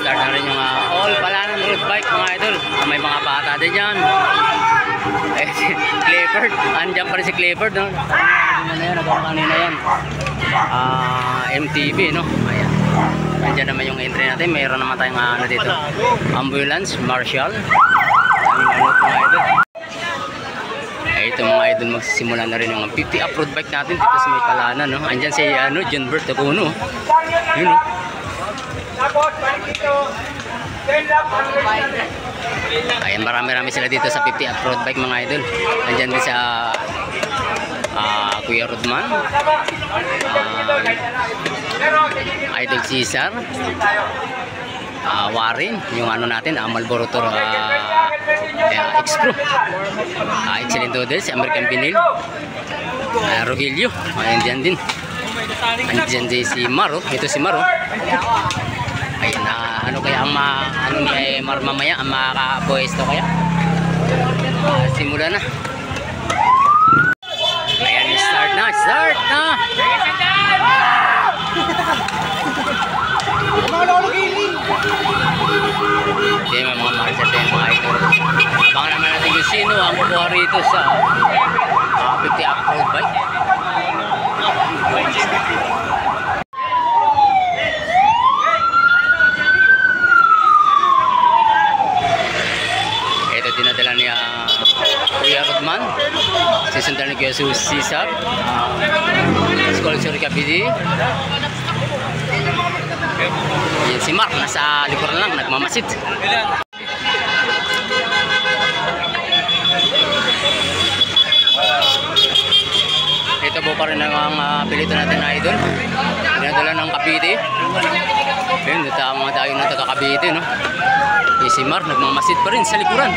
start na rin yung all Palanan road bike mga idol. May mga bata din dyan. Eh, si Clifford, andyan pa rin si Clifford, no? Ano yan, kanina yan. MTV, no? Ayan. Andyan naman yung entry natin. Mayroon naman tayong ano dito, ambulance, marshal. Ang ano mga idol. Eh, ito mga idol, magsisimula na rin yung 50 off-road bike natin dito sa may Palanan, no? Andyan si John Bert Dacuno. Yun, no? Ayan, marami-rami sila dito sa 50 off-road bike mga idol. Andyan din sa Kuya Rodman, Idol Cesar, Warren, yung ano natin, Marlboro Tour X-Pro, Excellent Noodles, American Vinyl, Rogelio, ayan dyan din. Andyan din si Maro, ito si Maro. Ayan, ano kaya ang ano ni Mar mamaya, ang makaka-pwesto kaya? Simula na. Ayan, start na! Hindi, may mga market din mga idol. Baka naman natin kung sino ang kukuha rito sa 50 off-road bike. Ito dinadala niya Kuya Rodman, sisundan ni Kuya Cesar, Scholarship Kabidi. Yan si Mark, nasa likuran lang, nagmamasid. Ito po pa rin ang pilito natin na idol. Dinadala ng Kabidi. Ayun, tama tayo na taga Kabidi, no? Si Mark, nagmamasid pa rin sa likuran.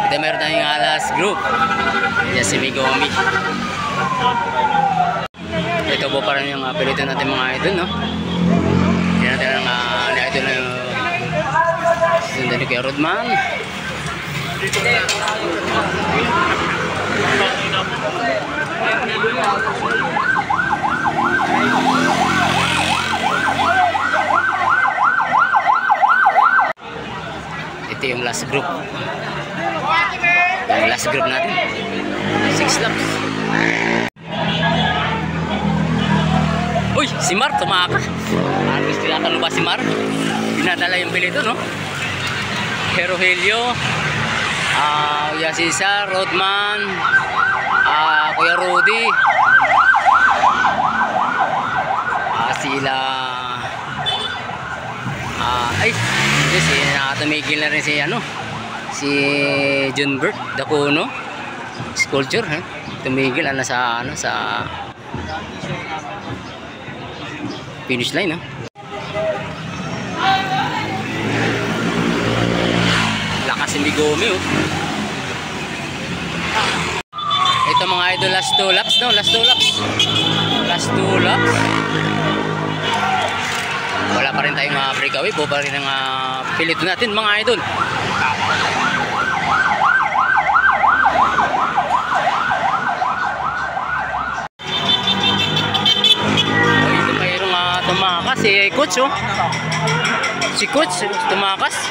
Ito meron tayong alas group. Yan si Migomi. Ito po pa rin yung pilito natin mga idol, no? Yan natin ang idol na sundan ni Kuya Rodman. Ito yung last group. Yung last group natin. 6 laps. Uy, si Mar, tumaka. Gusto natin ba si Mar? Dinadala yung pilito, no? Rogelio, Kuya Cesar, Rodman, Kuya Rudy, sila si tumigil na rin si si John Bert Dacuno Sculpture, tumigil sa finish line, lakas si Migomi, Ito mga idol, last 2 laps, no? Last 2 laps. Wala pa rin tayong breakaway, po pa rin ang pilito natin mga idol. Ito mayroong tumakas si Coach, si Coach tumakas.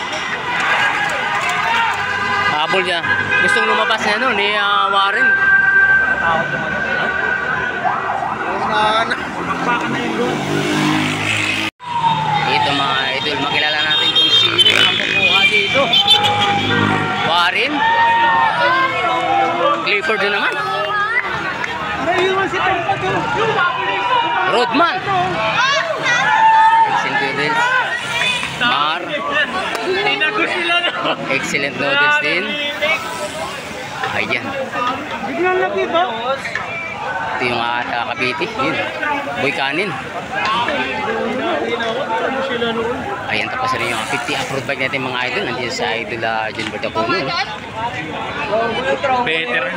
Habol niya, gustong lumabas niya ni Warren. Ito mga idol, makilala natin kung sino ang kukuha dito. Warren, Clifford din naman, Rodman, Mar, Excellent Noodles din. Ayan. Ito yung Kabiti. Yun. Boy Kanin. Ayan, tapos rin yung 50 off-road bike natin mga idol. Nandiyan sa idol John Bert Dacuno. Better.